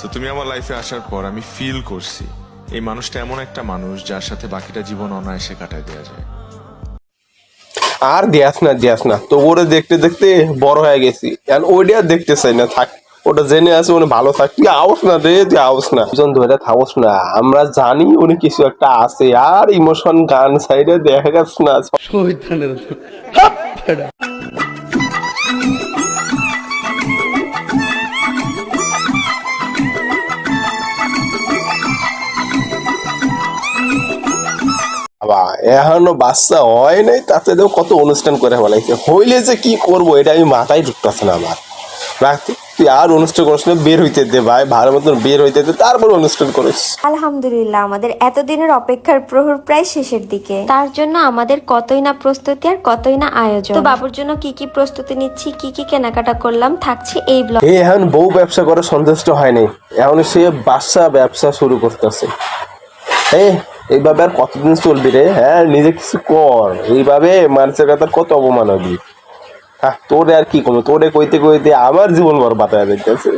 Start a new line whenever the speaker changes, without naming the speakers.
তো তুমি আমার লাইফে আসার পর আমি ফিল করছি এই মানুষটা এমন একটা মানুষ যার সাথে বাকিটা জীবন অনায়াসে কাটায় দেওয়া যায়।
আর দিয়াস না তো ওরে দেখতে দেখতে বড় হয়ে গেছি, এখন ওইটা আর দেখতে চাই না, থাক ওটা জেনে আছে উনি ভালো থাক, তুই আউস না রে, তুই আউস না, দুজন ধরে থাকস না, আমরা জানি উনি কিছু একটা আছে, আর ইমোশন গান সাইডে দেখা গেছে না। বাবা এখনো বাচ্চা হয় নাই, তাতে তো কত অনুষ্ঠান করে ফেলাইছে, হইলে যে কি করবো এটা আমি মাথায় ঢুকতেছে না আমার। রাখতে তুই আর অনুষ্ঠান করিস না, বের হইতে দে ভাই, ভালো মতন বের হইতে দে, তারপর অনুষ্ঠান করিস।
আলহামদুলিল্লাহ, আমাদের এতদিনের অপেক্ষার প্রহর প্রায় শেষের দিকে। তার জন্য আমাদের কতই না প্রস্তুতি আর কতই না আয়োজন। তো বাবুর জন্য কি কি প্রস্তুতি নিচ্ছি, কি কি কেনাকাটা করলাম, থাকছে এই ব্লগ।
এখন বউ ব্যবসা করে সন্তুষ্ট হয়নি, এখন সে বাচ্চা ব্যবসা শুরু করতেছে। এইভাবে আর কতদিন চলবি রে? হ্যাঁ, নিজে কিছু কর, এইভাবে মানুষের কাছে কত অপমান হবি। হ্যাঁ, তোরে আর কি করবো, তোরে কইতে কইতে আমার জীবন বরবাদ হয়ে যাইতেছে।